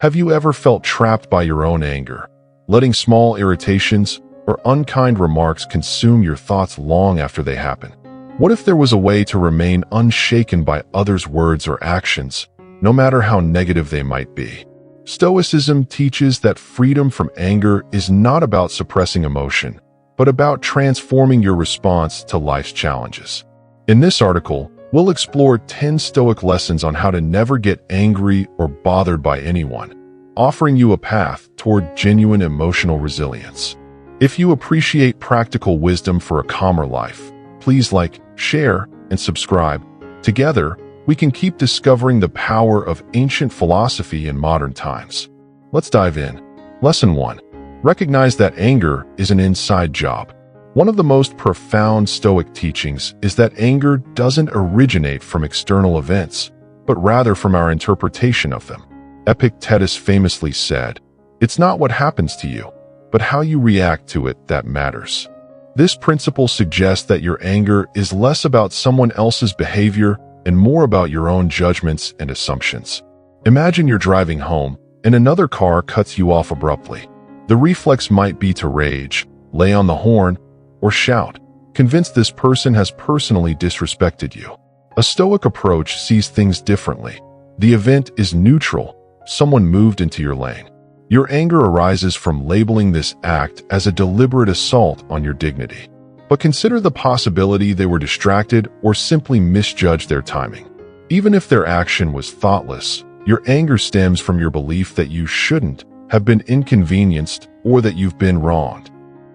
Have you ever felt trapped by your own anger, letting small irritations or unkind remarks consume your thoughts long after they happen? What if there was a way to remain unshaken by others' words or actions, no matter how negative they might be? Stoicism teaches that freedom from anger is not about suppressing emotion, but about transforming your response to life's challenges. In this article, we'll explore 10 Stoic lessons on how to never get angry or bothered by anyone, offering you a path toward genuine emotional resilience. If you appreciate practical wisdom for a calmer life, please like, share, and subscribe. Together, we can keep discovering the power of ancient philosophy in modern times. Let's dive in. Lesson 1. Recognize that anger is an inside job. One of the most profound Stoic teachings is that anger doesn't originate from external events, but rather from our interpretation of them. Epictetus famously said, "It's not what happens to you, but how you react to it that matters." This principle suggests that your anger is less about someone else's behavior and more about your own judgments and assumptions. Imagine you're driving home and another car cuts you off abruptly. The reflex might be to rage, lay on the horn, or shout, convinced this person has personally disrespected you. A Stoic approach sees things differently. The event is neutral. Someone moved into your lane. Your anger arises from labeling this act as a deliberate assault on your dignity. But consider the possibility they were distracted or simply misjudged their timing. Even if their action was thoughtless, your anger stems from your belief that you shouldn't have been inconvenienced or that you've been wronged.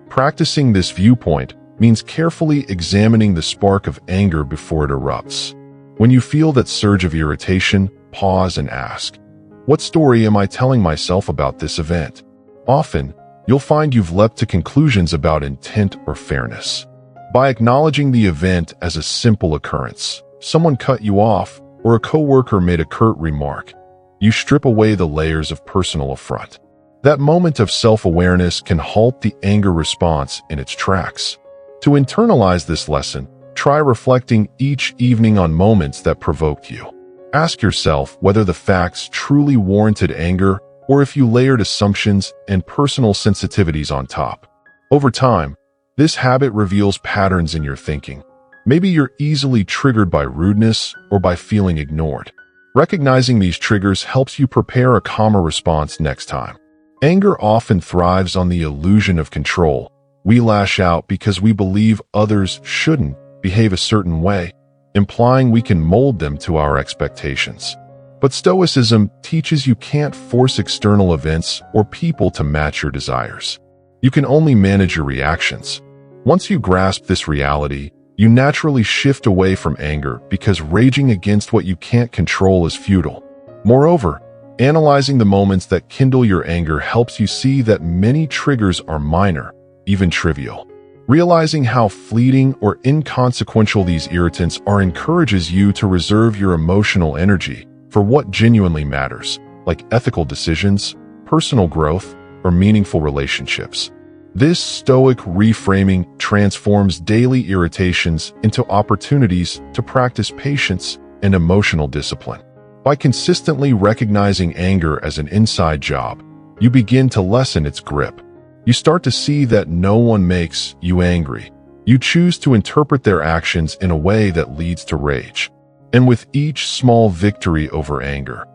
Practicing this viewpoint means carefully examining the spark of anger before it erupts. When you feel that surge of irritation, pause and ask, "What story am I telling myself about this event?" Often, you'll find you've leapt to conclusions about intent or fairness. By acknowledging the event as a simple occurrence, someone cut you off or a coworker made a curt remark, you strip away the layers of personal affront. That moment of self-awareness can halt the anger response in its tracks. To internalize this lesson, try reflecting each evening on moments that provoked you. Ask yourself whether the facts truly warranted anger or if you layered assumptions and personal sensitivities on top. Over time, this habit reveals patterns in your thinking. Maybe you're easily triggered by rudeness or by feeling ignored. Recognizing these triggers helps you prepare a calmer response next time. Anger often thrives on the illusion of control. We lash out because we believe others shouldn't behave a certain way, implying we can mold them to our expectations. But Stoicism teaches you can't force external events or people to match your desires. You can only manage your reactions. Once you grasp this reality, you naturally shift away from anger because raging against what you can't control is futile. Moreover, analyzing the moments that kindle your anger helps you see that many triggers are minor, even trivial. Realizing how fleeting or inconsequential these irritants are encourages you to reserve your emotional energy for what genuinely matters, like ethical decisions, personal growth, or meaningful relationships. This Stoic reframing transforms daily irritations into opportunities to practice patience and emotional discipline. By consistently recognizing anger as an inside job, you begin to lessen its grip. You start to see that no one makes you angry. You choose to interpret their actions in a way that leads to rage. And with each small victory over anger,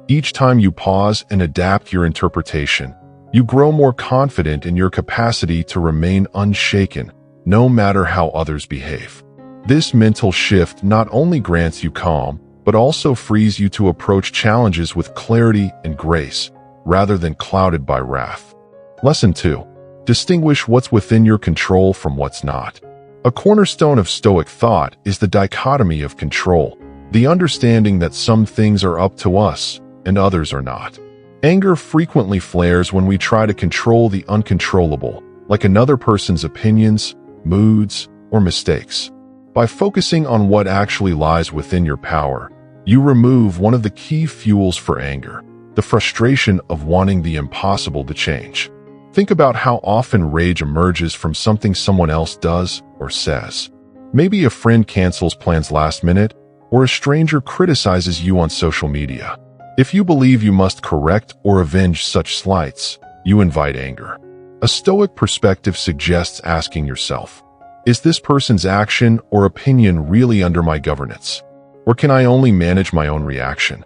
each time you pause and adapt your interpretation, you grow more confident in your capacity to remain unshaken, no matter how others behave. This mental shift not only grants you calm, but also frees you to approach challenges with clarity and grace, rather than clouded by wrath. Lesson 2. Distinguish what's within your control from what's not. A cornerstone of Stoic thought is the dichotomy of control, the understanding that some things are up to us and others are not. Anger frequently flares when we try to control the uncontrollable, like another person's opinions, moods, or mistakes. By focusing on what actually lies within your power, you remove one of the key fuels for anger, the frustration of wanting the impossible to change. Think about how often rage emerges from something someone else does or says. Maybe a friend cancels plans last minute, or a stranger criticizes you on social media. If you believe you must correct or avenge such slights, you invite anger. A Stoic perspective suggests asking yourself, is this person's action or opinion really under my governance? Or can I only manage my own reaction?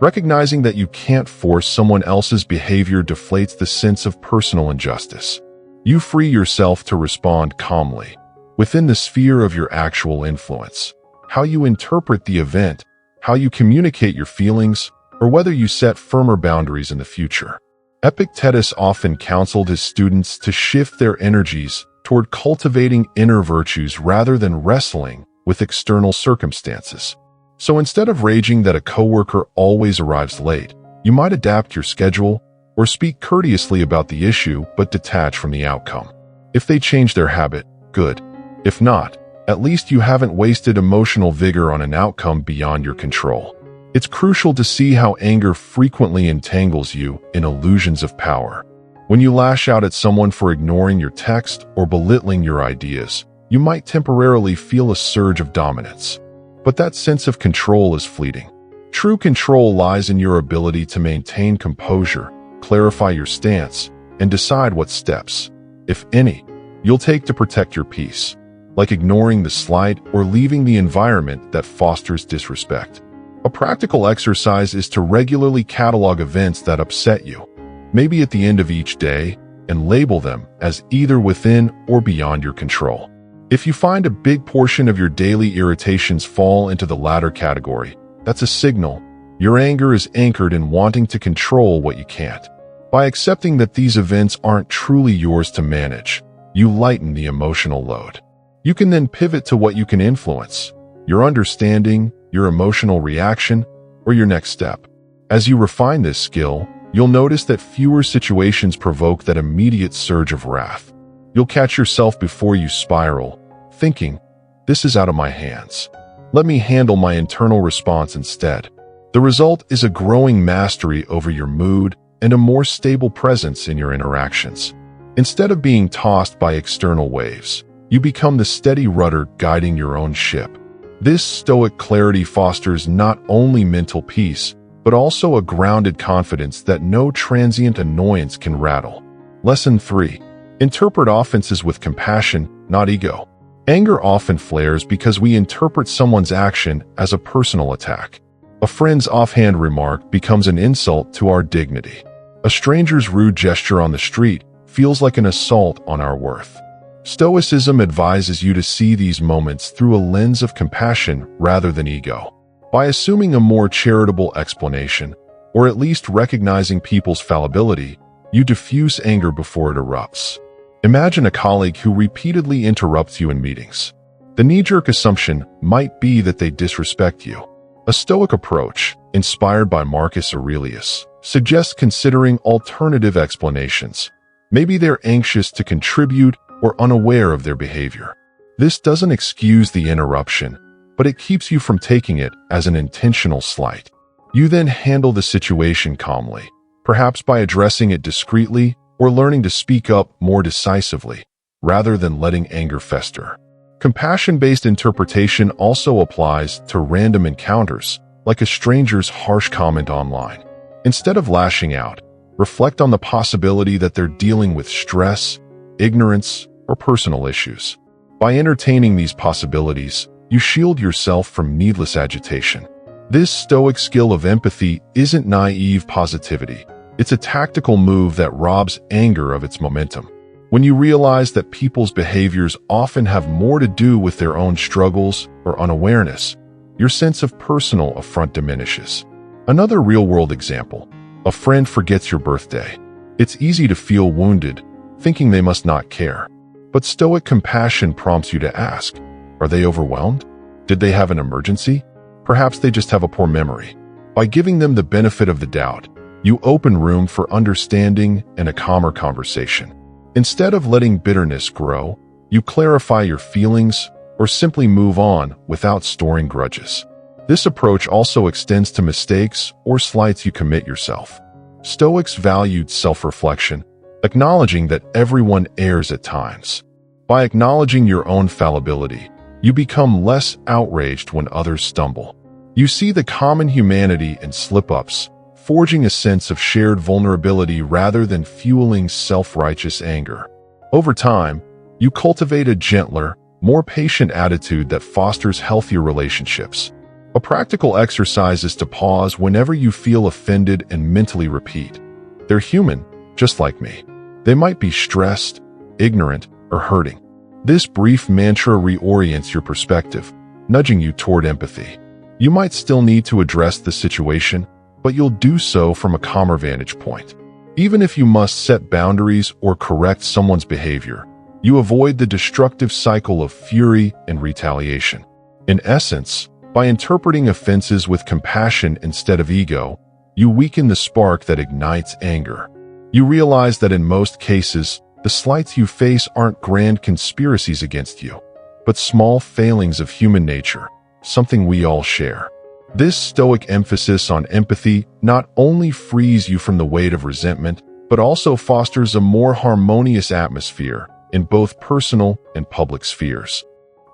Recognizing that you can't force someone else's behavior deflates the sense of personal injustice. You free yourself to respond calmly, within the sphere of your actual influence. How you interpret the event, how you communicate your feelings, or whether you set firmer boundaries in the future. Epictetus often counseled his students to shift their energies toward cultivating inner virtues rather than wrestling with external circumstances. So instead of raging that a coworker always arrives late, you might adapt your schedule or speak courteously about the issue but detach from the outcome. If they change their habit, good. If not, at least you haven't wasted emotional vigor on an outcome beyond your control. It's crucial to see how anger frequently entangles you in illusions of power. When you lash out at someone for ignoring your text or belittling your ideas, you might temporarily feel a surge of dominance. But that sense of control is fleeting. True control lies in your ability to maintain composure, clarify your stance, and decide what steps, if any, you'll take to protect your peace, like ignoring the slight or leaving the environment that fosters disrespect. A practical exercise is to regularly catalog events that upset you, maybe at the end of each day, and label them as either within or beyond your control. If you find a big portion of your daily irritations fall into the latter category, that's a signal your anger is anchored in wanting to control what you can't. By accepting that these events aren't truly yours to manage, you lighten the emotional load. You can then pivot to what you can influence, your understanding, your emotional reaction, or your next step. As you refine this skill, you'll notice that fewer situations provoke that immediate surge of wrath. You'll catch yourself before you spiral, thinking, this is out of my hands. Let me handle my internal response instead. The result is a growing mastery over your mood and a more stable presence in your interactions. Instead of being tossed by external waves, you become the steady rudder guiding your own ship. This Stoic clarity fosters not only mental peace, but also a grounded confidence that no transient annoyance can rattle. Lesson 3. Interpret offenses with compassion, not ego. Anger often flares because we interpret someone's action as a personal attack. A friend's offhand remark becomes an insult to our dignity. A stranger's rude gesture on the street feels like an assault on our worth. Stoicism advises you to see these moments through a lens of compassion rather than ego. By assuming a more charitable explanation, or at least recognizing people's fallibility, you diffuse anger before it erupts. Imagine a colleague who repeatedly interrupts you in meetings. The knee-jerk assumption might be that they disrespect you. A Stoic approach, inspired by Marcus Aurelius, suggests considering alternative explanations. Maybe they're anxious to contribute or unaware of their behavior. This doesn't excuse the interruption, but it keeps you from taking it as an intentional slight. You then handle the situation calmly, perhaps by addressing it discreetly or learning to speak up more decisively, rather than letting anger fester. Compassion-based interpretation also applies to random encounters, like a stranger's harsh comment online. Instead of lashing out, reflect on the possibility that they're dealing with stress, ignorance, or personal issues. By entertaining these possibilities, you shield yourself from needless agitation. This Stoic skill of empathy isn't naive positivity. It's a tactical move that robs anger of its momentum. When you realize that people's behaviors often have more to do with their own struggles or unawareness, your sense of personal affront diminishes. Another real-world example: a friend forgets your birthday. It's easy to feel wounded, thinking they must not care. But Stoic compassion prompts you to ask, are they overwhelmed? Did they have an emergency? Perhaps they just have a poor memory. By giving them the benefit of the doubt, you open room for understanding and a calmer conversation. Instead of letting bitterness grow, you clarify your feelings or simply move on without storing grudges. This approach also extends to mistakes or slights you commit yourself. Stoics valued self-reflection, acknowledging that everyone errs at times. By acknowledging your own fallibility, you become less outraged when others stumble. You see the common humanity in slip-ups, forging a sense of shared vulnerability rather than fueling self-righteous anger. Over time, you cultivate a gentler, more patient attitude that fosters healthier relationships. A practical exercise is to pause whenever you feel offended and mentally repeat, "They're human, just like me. They might be stressed, ignorant, or hurting." This brief mantra reorients your perspective, nudging you toward empathy. You might still need to address the situation, but you'll do so from a calmer vantage point. Even if you must set boundaries or correct someone's behavior, you avoid the destructive cycle of fury and retaliation. In essence, by interpreting offenses with compassion instead of ego, you weaken the spark that ignites anger. You realize that in most cases, the slights you face aren't grand conspiracies against you, but small failings of human nature, something we all share. This Stoic emphasis on empathy not only frees you from the weight of resentment, but also fosters a more harmonious atmosphere in both personal and public spheres.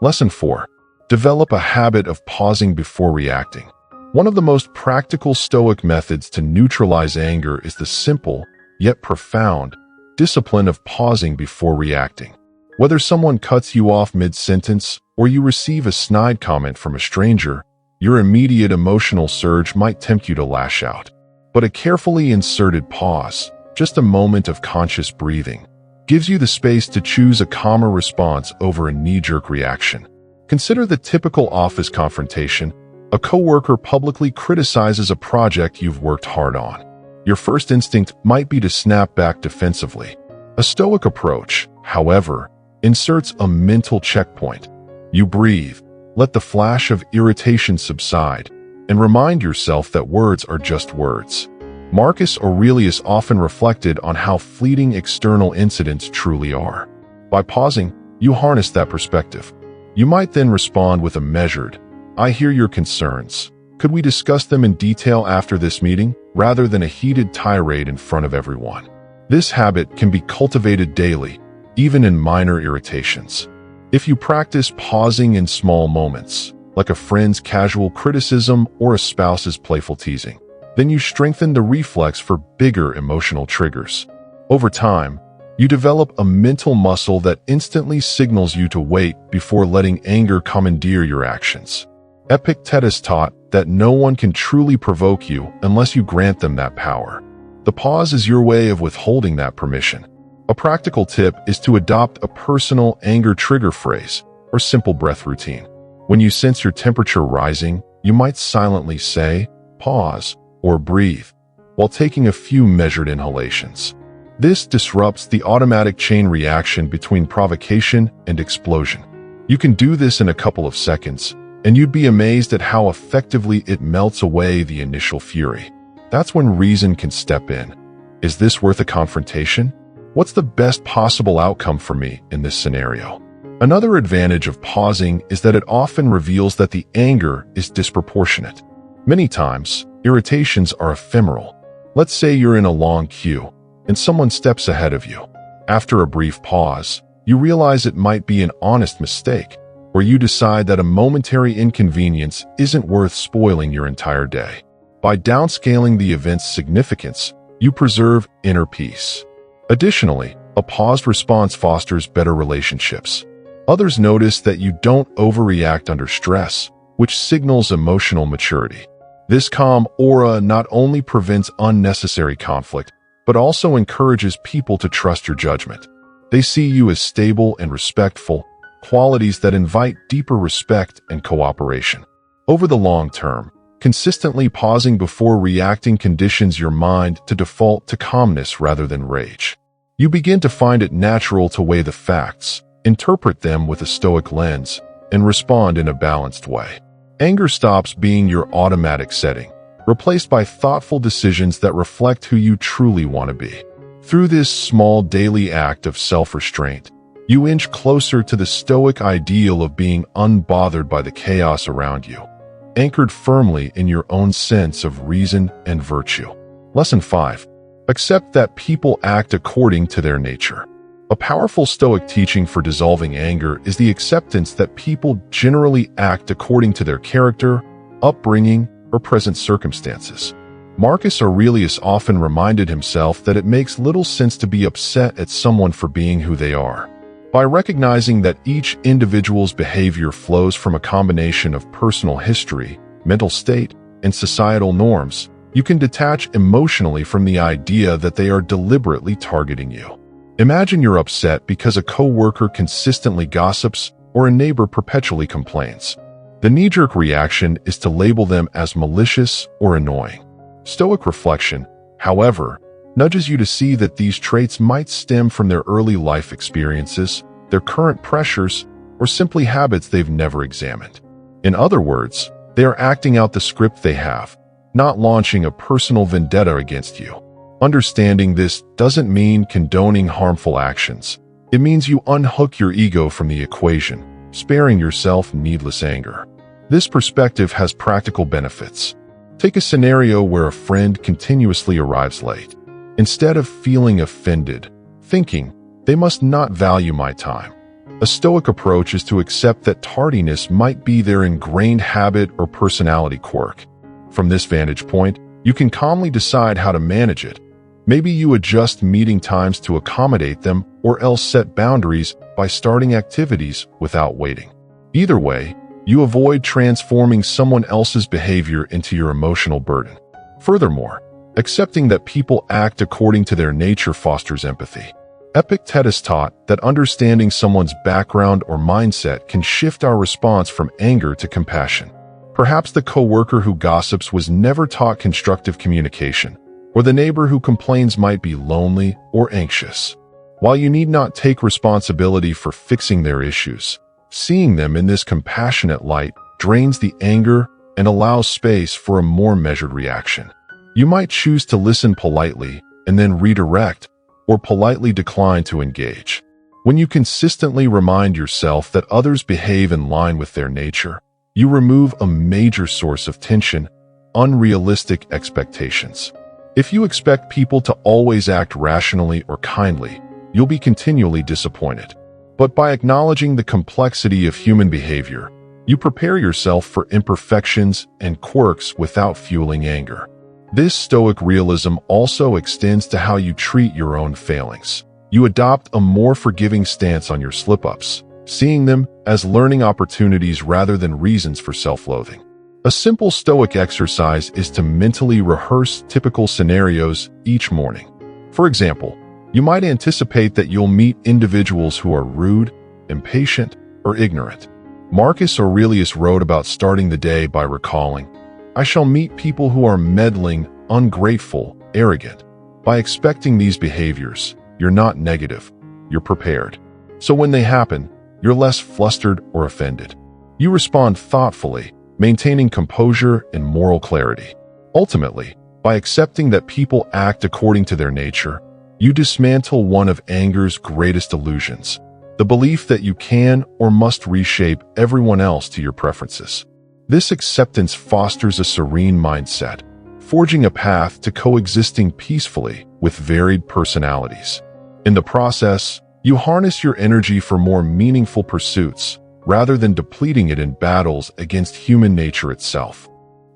Lesson 4. Develop a habit of pausing before reacting. One of the most practical Stoic methods to neutralize anger is the simple, yet profound, discipline of pausing before reacting. Whether someone cuts you off mid-sentence or you receive a snide comment from a stranger, your immediate emotional surge might tempt you to lash out. But a carefully inserted pause, just a moment of conscious breathing, gives you the space to choose a calmer response over a knee-jerk reaction. Consider the typical office confrontation. A coworker publicly criticizes a project you've worked hard on. Your first instinct might be to snap back defensively. A Stoic approach, however, inserts a mental checkpoint. You breathe, let the flash of irritation subside, and remind yourself that words are just words. Marcus Aurelius often reflected on how fleeting external incidents truly are. By pausing, you harness that perspective. You might then respond with a measured, "I hear your concerns. Could we discuss them in detail after this meeting?" rather than a heated tirade in front of everyone. This habit can be cultivated daily, even in minor irritations. If you practice pausing in small moments, like a friend's casual criticism or a spouse's playful teasing, then you strengthen the reflex for bigger emotional triggers. Over time, you develop a mental muscle that instantly signals you to wait before letting anger commandeer your actions. Epictetus taught that no one can truly provoke you unless you grant them that power. The pause is your way of withholding that permission. A practical tip is to adopt a personal anger trigger phrase or simple breath routine. When you sense your temperature rising, you might silently say, "Pause," or "breathe," while taking a few measured inhalations. This disrupts the automatic chain reaction between provocation and explosion. You can do this in a couple of seconds, and you'd be amazed at how effectively it melts away the initial fury. That's when reason can step in. Is this worth a confrontation? What's the best possible outcome for me in this scenario? Another advantage of pausing is that it often reveals that the anger is disproportionate. Many times, irritations are ephemeral. Let's say you're in a long queue, and someone steps ahead of you. After a brief pause, you realize it might be an honest mistake, or you decide that a momentary inconvenience isn't worth spoiling your entire day. By downscaling the event's significance, you preserve inner peace. Additionally, a paused response fosters better relationships. Others notice that you don't overreact under stress, which signals emotional maturity. This calm aura not only prevents unnecessary conflict, but also encourages people to trust your judgment. They see you as stable and respectful, qualities that invite deeper respect and cooperation. Over the long term, consistently pausing before reacting conditions your mind to default to calmness rather than rage. You begin to find it natural to weigh the facts, interpret them with a Stoic lens, and respond in a balanced way. Anger stops being your automatic setting, replaced by thoughtful decisions that reflect who you truly want to be. Through this small daily act of self-restraint, you inch closer to the Stoic ideal of being unbothered by the chaos around you, anchored firmly in your own sense of reason and virtue. Lesson 5. Accept that people act according to their nature. A powerful Stoic teaching for dissolving anger is the acceptance that people generally act according to their character, upbringing, or present circumstances. Marcus Aurelius often reminded himself that it makes little sense to be upset at someone for being who they are. By recognizing that each individual's behavior flows from a combination of personal history, mental state, and societal norms, you can detach emotionally from the idea that they are deliberately targeting you. Imagine you're upset because a coworker consistently gossips or a neighbor perpetually complains. The knee-jerk reaction is to label them as malicious or annoying. Stoic reflection, however, nudges you to see that these traits might stem from their early life experiences, their current pressures, or simply habits they've never examined. In other words, they are acting out the script they have, not launching a personal vendetta against you. Understanding this doesn't mean condoning harmful actions. It means you unhook your ego from the equation, sparing yourself needless anger. This perspective has practical benefits. Take a scenario where a friend continuously arrives late. Instead of feeling offended, thinking, they must not value my time, a Stoic approach is to accept that tardiness might be their ingrained habit or personality quirk. From this vantage point, you can calmly decide how to manage it. Maybe you adjust meeting times to accommodate them, or else set boundaries by starting activities without waiting. Either way, you avoid transforming someone else's behavior into your emotional burden. Furthermore, accepting that people act according to their nature fosters empathy. Epictetus taught that understanding someone's background or mindset can shift our response from anger to compassion. Perhaps the coworker who gossips was never taught constructive communication, or the neighbor who complains might be lonely or anxious. While you need not take responsibility for fixing their issues, seeing them in this compassionate light drains the anger and allows space for a more measured reaction. You might choose to listen politely and then redirect, or politely decline to engage. When you consistently remind yourself that others behave in line with their nature, you remove a major source of tension: unrealistic expectations. If you expect people to always act rationally or kindly, you'll be continually disappointed. But by acknowledging the complexity of human behavior, you prepare yourself for imperfections and quirks without fueling anger. This Stoic realism also extends to how you treat your own failings. You adopt a more forgiving stance on your slip-ups, seeing them as learning opportunities rather than reasons for self-loathing. A simple Stoic exercise is to mentally rehearse typical scenarios each morning. For example, you might anticipate that you'll meet individuals who are rude, impatient, or ignorant. Marcus Aurelius wrote about starting the day by recalling, "I shall meet people who are meddling, ungrateful, arrogant." By expecting these behaviors, you're not negative, you're prepared. So when they happen, you're less flustered or offended. You respond thoughtfully, maintaining composure and moral clarity. Ultimately, by accepting that people act according to their nature, you dismantle one of anger's greatest illusions: the belief that you can or must reshape everyone else to your preferences. This acceptance fosters a serene mindset, forging a path to coexisting peacefully with varied personalities. In the process, you harness your energy for more meaningful pursuits, rather than depleting it in battles against human nature itself.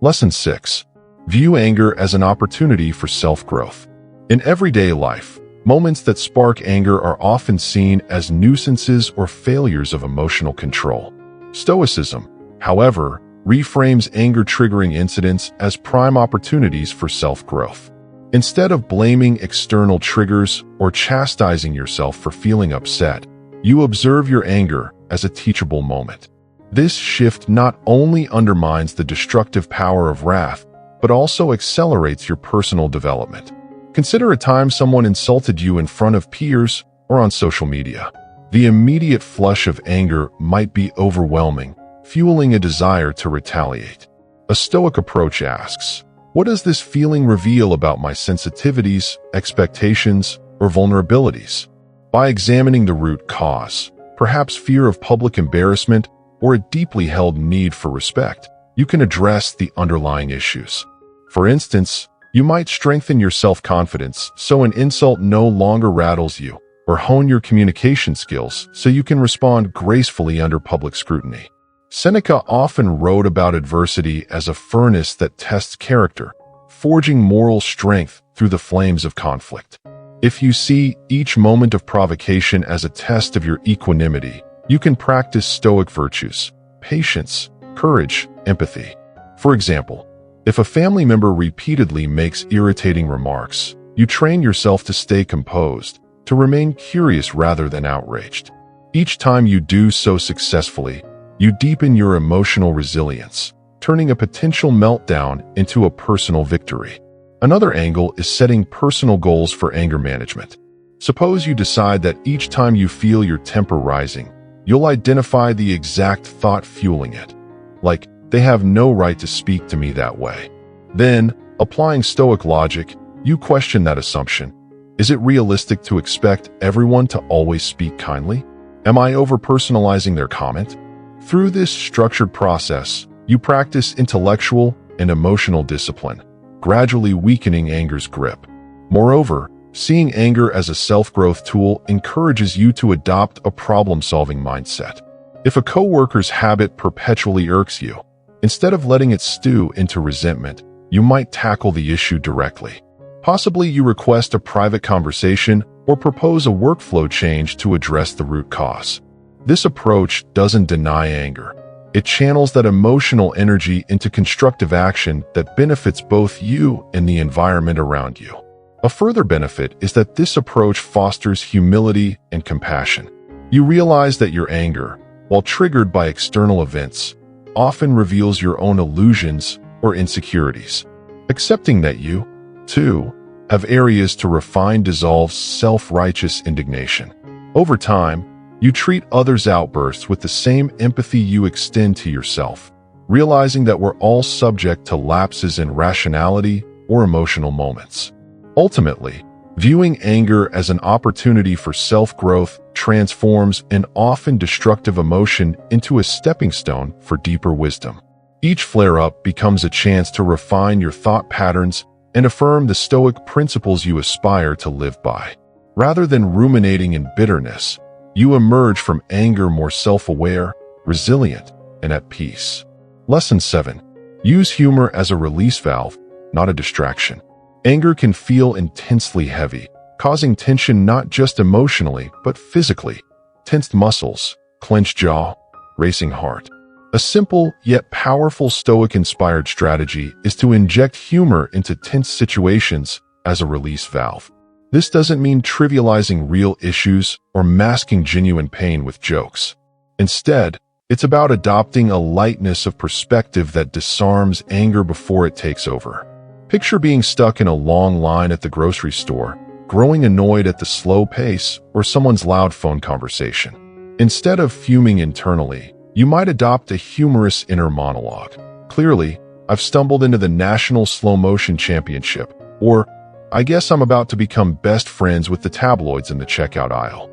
Lesson 6. View anger as an opportunity for self-growth. In everyday life, moments that spark anger are often seen as nuisances or failures of emotional control. Stoicism, however, reframes anger-triggering incidents as prime opportunities for self-growth. Instead of blaming external triggers or chastising yourself for feeling upset, you observe your anger as a teachable moment. This shift not only undermines the destructive power of wrath, but also accelerates your personal development. Consider a time someone insulted you in front of peers or on social media. The immediate flush of anger might be overwhelming, fueling a desire to retaliate. A Stoic approach asks, what does this feeling reveal about my sensitivities, expectations, or vulnerabilities? By examining the root cause, perhaps fear of public embarrassment or a deeply held need for respect, you can address the underlying issues. For instance, you might strengthen your self-confidence so an insult no longer rattles you, or hone your communication skills so you can respond gracefully under public scrutiny. Seneca often wrote about adversity as a furnace that tests character, forging moral strength through the flames of conflict. If you see each moment of provocation as a test of your equanimity, you can practice Stoic virtues: patience, courage, empathy. For example, if a family member repeatedly makes irritating remarks, you train yourself to stay composed, to remain curious rather than outraged. Each time you do so successfully, you deepen your emotional resilience, turning a potential meltdown into a personal victory. Another angle is setting personal goals for anger management. Suppose you decide that each time you feel your temper rising, you'll identify the exact thought fueling it. Like, they have no right to speak to me that way. Then, applying Stoic logic, you question that assumption. Is it realistic to expect everyone to always speak kindly? Am I over-personalizing their comment? Through this structured process, you practice intellectual and emotional discipline, gradually weakening anger's grip. Moreover, seeing anger as a self-growth tool encourages you to adopt a problem-solving mindset. If a coworker's habit perpetually irks you, instead of letting it stew into resentment, you might tackle the issue directly. Possibly you request a private conversation or propose a workflow change to address the root cause. This approach doesn't deny anger. It channels that emotional energy into constructive action that benefits both you and the environment around you. A further benefit is that this approach fosters humility and compassion. You realize that your anger, while triggered by external events, often reveals your own illusions or insecurities. Accepting that you, too, have areas to refine dissolves self-righteous indignation. Over time, you treat others' outbursts with the same empathy you extend to yourself, realizing that we're all subject to lapses in rationality or emotional moments. Ultimately, viewing anger as an opportunity for self-growth transforms an often destructive emotion into a stepping stone for deeper wisdom. Each flare-up becomes a chance to refine your thought patterns and affirm the Stoic principles you aspire to live by. Rather than ruminating in bitterness, you emerge from anger more self-aware, resilient, and at peace. Lesson 7. Use humor as a release valve, not a distraction. Anger can feel intensely heavy, causing tension not just emotionally, but physically. Tensed muscles, clenched jaw, racing heart. A simple yet powerful Stoic-inspired strategy is to inject humor into tense situations as a release valve. This doesn't mean trivializing real issues or masking genuine pain with jokes. Instead, it's about adopting a lightness of perspective that disarms anger before it takes over. Picture being stuck in a long line at the grocery store, growing annoyed at the slow pace or someone's loud phone conversation. Instead of fuming internally, you might adopt a humorous inner monologue. Clearly, I've stumbled into the National Slow Motion Championship, or I guess I'm about to become best friends with the tabloids in the checkout aisle.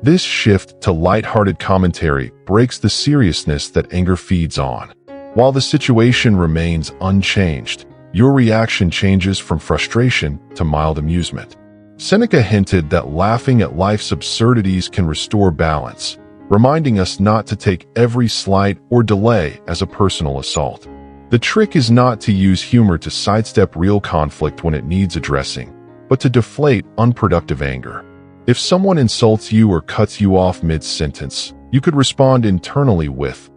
This shift to lighthearted commentary breaks the seriousness that anger feeds on. While the situation remains unchanged, your reaction changes from frustration to mild amusement. Seneca hinted that laughing at life's absurdities can restore balance, reminding us not to take every slight or delay as a personal assault. The trick is not to use humor to sidestep real conflict when it needs addressing, but to deflate unproductive anger. If someone insults you or cuts you off mid-sentence, you could respond internally with,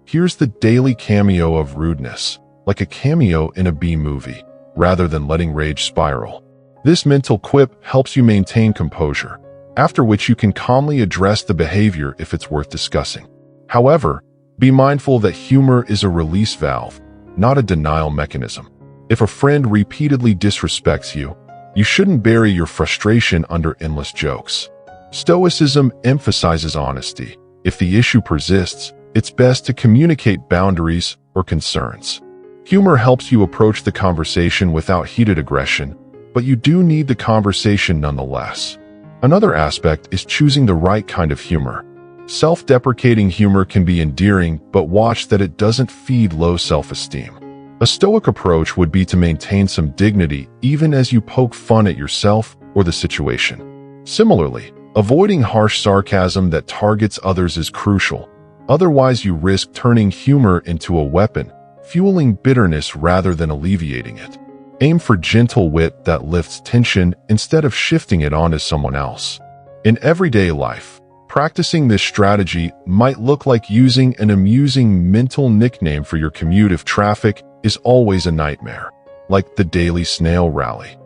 here's the daily cameo of rudeness, like a cameo in a B-movie, rather than letting rage spiral. This mental quip helps you maintain composure, after which you can calmly address the behavior if it's worth discussing. However, be mindful that humor is a release valve, not a denial mechanism. If a friend repeatedly disrespects you, you shouldn't bury your frustration under endless jokes. Stoicism emphasizes honesty. If the issue persists, it's best to communicate boundaries or concerns. Humor helps you approach the conversation without heated aggression, but you do need the conversation nonetheless. Another aspect is choosing the right kind of humor. Self-deprecating humor can be endearing, but watch that it doesn't feed low self-esteem. A Stoic approach would be to maintain some dignity even as you poke fun at yourself or the situation. Similarly, avoiding harsh sarcasm that targets others is crucial. Otherwise, you risk turning humor into a weapon, fueling bitterness rather than alleviating it. Aim for gentle wit that lifts tension instead of shifting it onto someone else. In everyday life, practicing this strategy might look like using an amusing mental nickname for your commute if traffic is always a nightmare, like the daily snail rally.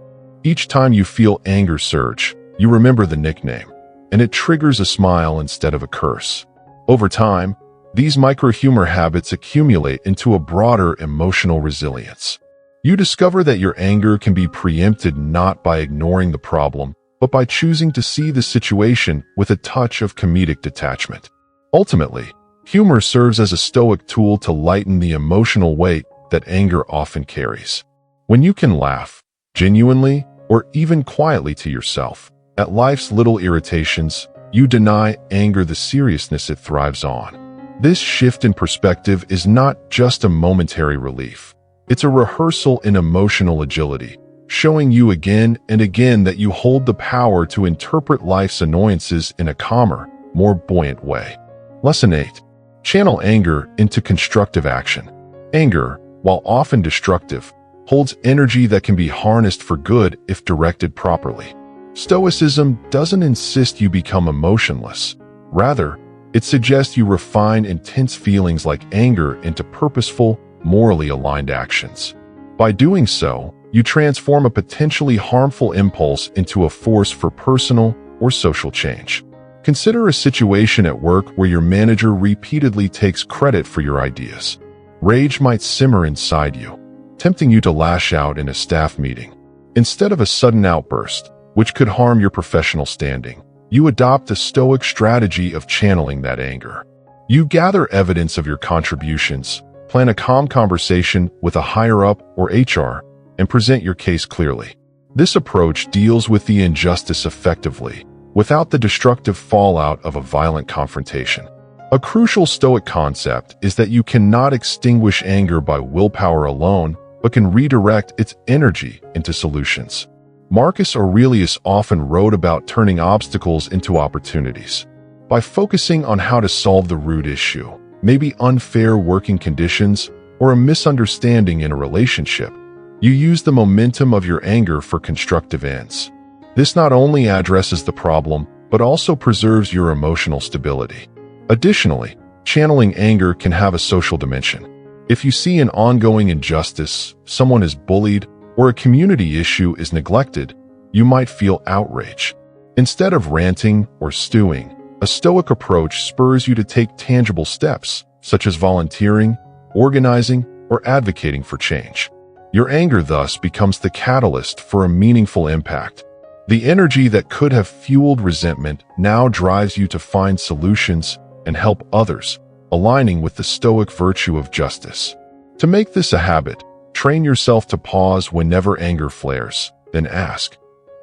Each time you feel anger surge, you remember the nickname, and it triggers a smile instead of a curse. Over time, these micro-humor habits accumulate into a broader emotional resilience. You discover that your anger can be preempted not by ignoring the problem, but by choosing to see the situation with a touch of comedic detachment. Ultimately, humor serves as a stoic tool to lighten the emotional weight that anger often carries. When you can laugh, genuinely or even quietly to yourself, at life's little irritations, you deny anger the seriousness it thrives on. This shift in perspective is not just a momentary relief. It's a rehearsal in emotional agility, showing you again and again that you hold the power to interpret life's annoyances in a calmer, more buoyant way. Lesson 8. Channel anger into constructive action. Anger, while often destructive, holds energy that can be harnessed for good if directed properly. Stoicism doesn't insist you become emotionless. Rather, it suggests you refine intense feelings like anger into purposeful, morally aligned actions. By doing so, you transform a potentially harmful impulse into a force for personal or social change. Consider a situation at work where your manager repeatedly takes credit for your ideas. Rage might simmer inside you, tempting you to lash out in a staff meeting. Instead of a sudden outburst, which could harm your professional standing, you adopt a stoic strategy of channeling that anger. You gather evidence of your contributions, plan a calm conversation with a higher-up or HR, and present your case clearly. This approach deals with the injustice effectively, without the destructive fallout of a violent confrontation. A crucial Stoic concept is that you cannot extinguish anger by willpower alone, but can redirect its energy into solutions. Marcus Aurelius often wrote about turning obstacles into opportunities. By focusing on how to solve the root issue, maybe unfair working conditions or a misunderstanding in a relationship, you use the momentum of your anger for constructive ends. This not only addresses the problem, but also preserves your emotional stability. Additionally, channeling anger can have a social dimension. If you see an ongoing injustice, someone is bullied, or a community issue is neglected, you might feel outrage. Instead of ranting or stewing, a Stoic approach spurs you to take tangible steps, such as volunteering, organizing, or advocating for change. Your anger thus becomes the catalyst for a meaningful impact. The energy that could have fueled resentment now drives you to find solutions and help others, aligning with the Stoic virtue of justice. To make this a habit, train yourself to pause whenever anger flares, then ask,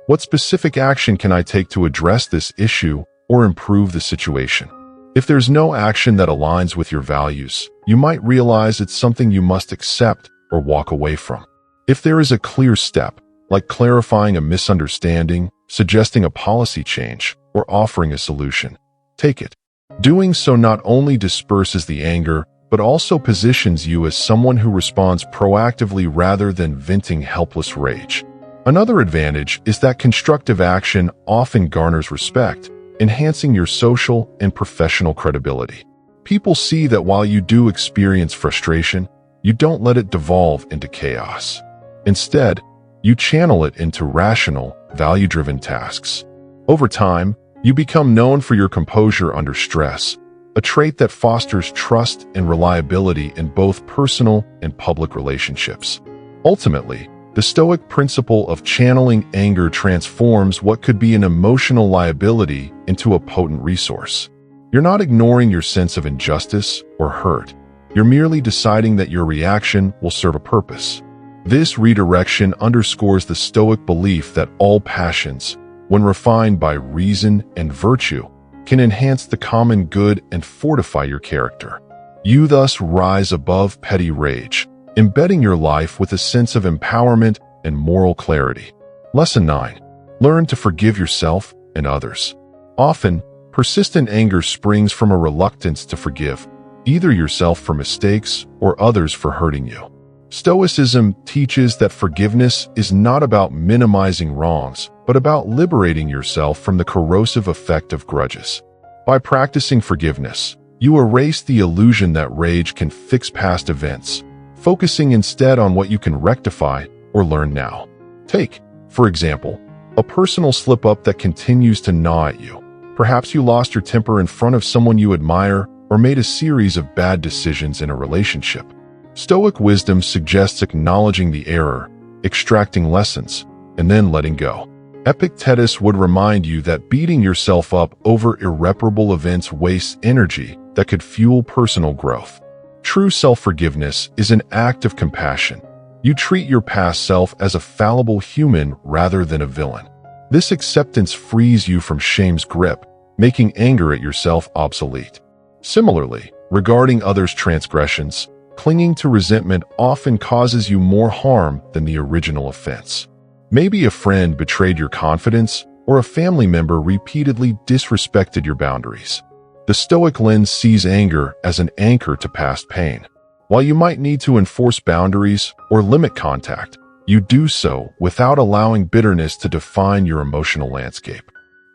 what specific action can I take to address this issue or improve the situation? If there's no action that aligns with your values, you might realize it's something you must accept or walk away from. If there is a clear step, like clarifying a misunderstanding, suggesting a policy change, or offering a solution, take it. Doing so not only disperses the anger, but also positions you as someone who responds proactively rather than venting helpless rage. Another advantage is that constructive action often garners respect, enhancing your social and professional credibility. People see that while you do experience frustration, you don't let it devolve into chaos. Instead, you channel it into rational, value-driven tasks. Over time, you become known for your composure under stress, a trait that fosters trust and reliability in both personal and public relationships. Ultimately, the Stoic principle of channeling anger transforms what could be an emotional liability into a potent resource. You're not ignoring your sense of injustice or hurt. You're merely deciding that your reaction will serve a purpose. This redirection underscores the Stoic belief that all passions, when refined by reason and virtue, can enhance the common good and fortify your character. You thus rise above petty rage, embedding your life with a sense of empowerment and moral clarity. Lesson 9. Learn to forgive yourself and others. Often, persistent anger springs from a reluctance to forgive, either yourself for mistakes or others for hurting you. Stoicism teaches that forgiveness is not about minimizing wrongs, but about liberating yourself from the corrosive effect of grudges. By practicing forgiveness, you erase the illusion that rage can fix past events, focusing instead on what you can rectify or learn now. Take, for example, a personal slip-up that continues to gnaw at you. Perhaps you lost your temper in front of someone you admire or made a series of bad decisions in a relationship. Stoic wisdom suggests acknowledging the error, extracting lessons, and then letting go. Epictetus would remind you that beating yourself up over irreparable events wastes energy that could fuel personal growth. True self-forgiveness is an act of compassion. You treat your past self as a fallible human rather than a villain. This acceptance frees you from shame's grip, making anger at yourself obsolete. Similarly, regarding others' transgressions, clinging to resentment often causes you more harm than the original offense. Maybe a friend betrayed your confidence, or a family member repeatedly disrespected your boundaries. The Stoic lens sees anger as an anchor to past pain. While you might need to enforce boundaries or limit contact, you do so without allowing bitterness to define your emotional landscape.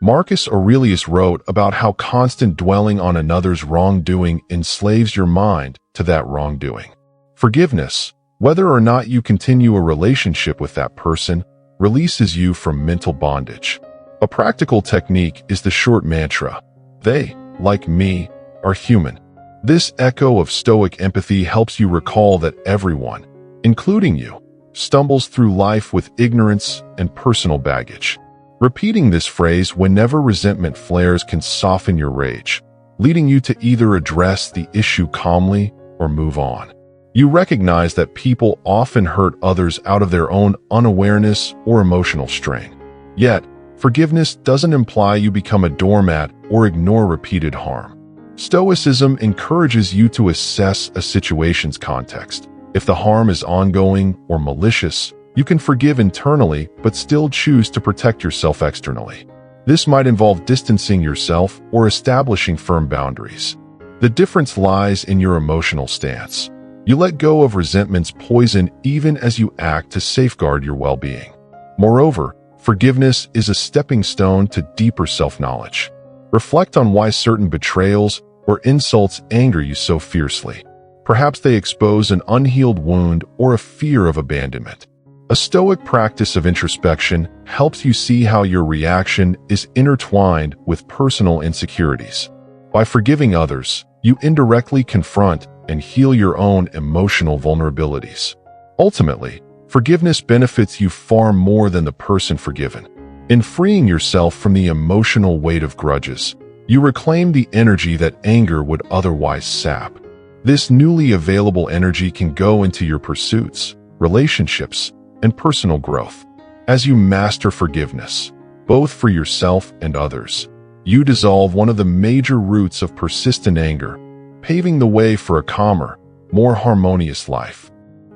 Marcus Aurelius wrote about how constant dwelling on another's wrongdoing enslaves your mind to that wrongdoing. Forgiveness, whether or not you continue a relationship with that person, releases you from mental bondage. A practical technique is the short mantra, "They, like me, are human." This echo of Stoic empathy helps you recall that everyone, including you, stumbles through life with ignorance and personal baggage. Repeating this phrase whenever resentment flares can soften your rage, leading you to either address the issue calmly or move on. You recognize that people often hurt others out of their own unawareness or emotional strain. Yet, forgiveness doesn't imply you become a doormat or ignore repeated harm. Stoicism encourages you to assess a situation's context. If the harm is ongoing or malicious, you can forgive internally but still choose to protect yourself externally. This might involve distancing yourself or establishing firm boundaries. The difference lies in your emotional stance. You let go of resentment's poison even as you act to safeguard your well-being. Moreover, forgiveness is a stepping stone to deeper self-knowledge. Reflect on why certain betrayals or insults anger you so fiercely. Perhaps they expose an unhealed wound or a fear of abandonment. A Stoic practice of introspection helps you see how your reaction is intertwined with personal insecurities. By forgiving others, you indirectly confront and heal your own emotional vulnerabilities. Ultimately, forgiveness benefits you far more than the person forgiven. In freeing yourself from the emotional weight of grudges, you reclaim the energy that anger would otherwise sap. This newly available energy can go into your pursuits, relationships, and personal growth. As you master forgiveness, both for yourself and others, you dissolve one of the major roots of persistent anger, paving the way for a calmer, more harmonious life.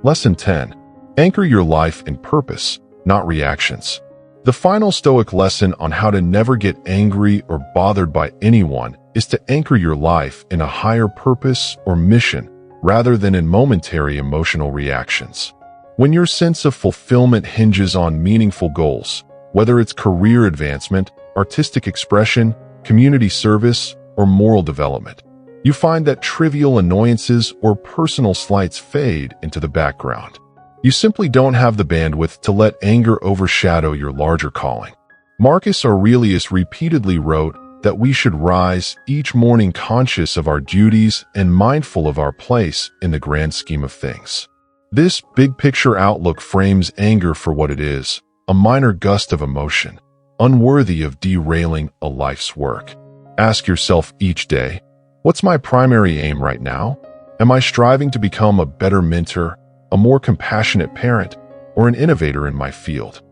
Lesson 10. Anchor your life in purpose, not reactions. The final Stoic lesson on how to never get angry or bothered by anyone is to anchor your life in a higher purpose or mission rather than in momentary emotional reactions. When your sense of fulfillment hinges on meaningful goals, whether it's career advancement, artistic expression, community service, or moral development, you find that trivial annoyances or personal slights fade into the background. You simply don't have the bandwidth to let anger overshadow your larger calling. Marcus Aurelius repeatedly wrote that we should rise each morning conscious of our duties and mindful of our place in the grand scheme of things. This big-picture outlook frames anger for what it is, a minor gust of emotion, unworthy of derailing a life's work. Ask yourself each day, what's my primary aim right now? Am I striving to become a better mentor, a more compassionate parent, or an innovator in my field?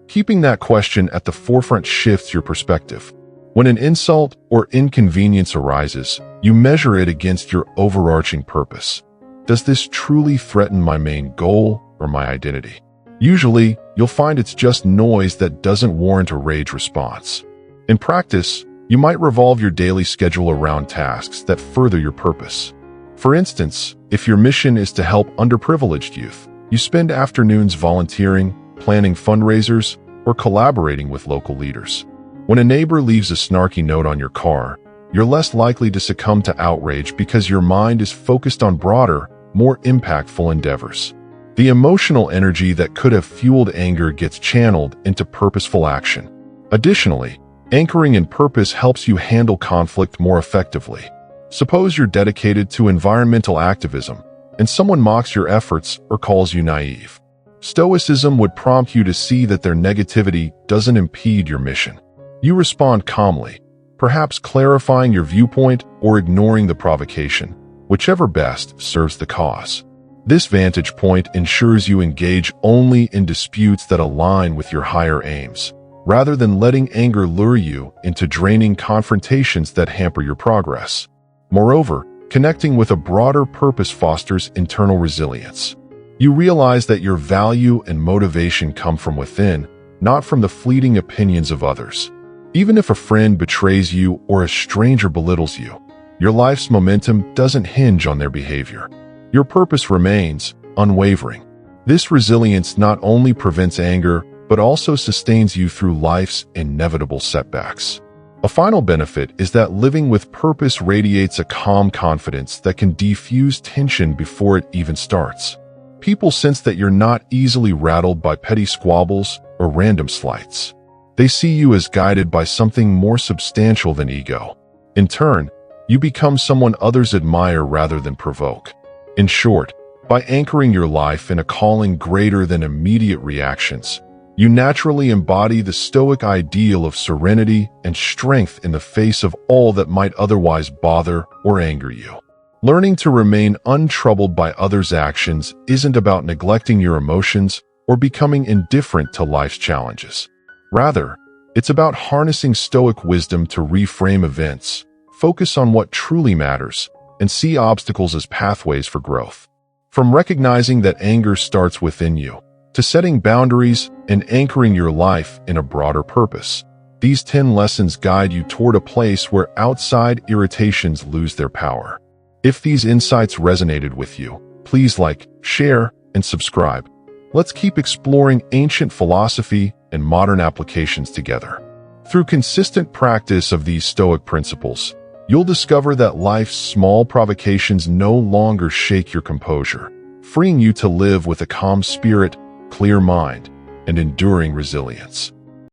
Keeping that question at the forefront shifts your perspective. When an insult or inconvenience arises, you measure it against your overarching purpose. Does this truly threaten my main goal or my identity? Usually, you'll find it's just noise that doesn't warrant a rage response. In practice, you might revolve your daily schedule around tasks that further your purpose. For instance, if your mission is to help underprivileged youth, You spend afternoons volunteering, planning fundraisers, or collaborating with local leaders. When a neighbor leaves a snarky note on your car, you're less likely to succumb to outrage because your mind is focused on broader, more impactful endeavors. The emotional energy that could have fueled anger gets channeled into purposeful action. Additionally, anchoring in purpose helps you handle conflict more effectively. Suppose you're dedicated to environmental activism, and someone mocks your efforts or calls you naive. Stoicism would prompt you to see that their negativity doesn't impede your mission. You respond calmly, perhaps clarifying your viewpoint or ignoring the provocation, whichever best serves the cause. This vantage point ensures you engage only in disputes that align with your higher aims, rather than letting anger lure you into draining confrontations that hamper your progress. Moreover, connecting with a broader purpose fosters internal resilience. You realize that your value and motivation come from within, not from the fleeting opinions of others. Even if a friend betrays you or a stranger belittles you, your life's momentum doesn't hinge on their behavior. Your purpose remains unwavering. This resilience not only prevents anger, but also sustains you through life's inevitable setbacks. A final benefit is that living with purpose radiates a calm confidence that can defuse tension before it even starts. People sense that you're not easily rattled by petty squabbles or random slights. They see you as guided by something more substantial than ego. In turn, you become someone others admire rather than provoke. In short, by anchoring your life in a calling greater than immediate reactions, you naturally embody the Stoic ideal of serenity and strength in the face of all that might otherwise bother or anger you. Learning to remain untroubled by others' actions isn't about neglecting your emotions or becoming indifferent to life's challenges. Rather, it's about harnessing Stoic wisdom to reframe events, focus on what truly matters, and see obstacles as pathways for growth. From recognizing that anger starts within you, to setting boundaries and anchoring your life in a broader purpose, these 10 lessons guide you toward a place where outside irritations lose their power. If these insights resonated with you, please like, share, and subscribe. Let's keep exploring ancient philosophy and modern applications together. Through consistent practice of these Stoic principles, you'll discover that life's small provocations no longer shake your composure, freeing you to live with a calm spirit, clear mind, and enduring resilience.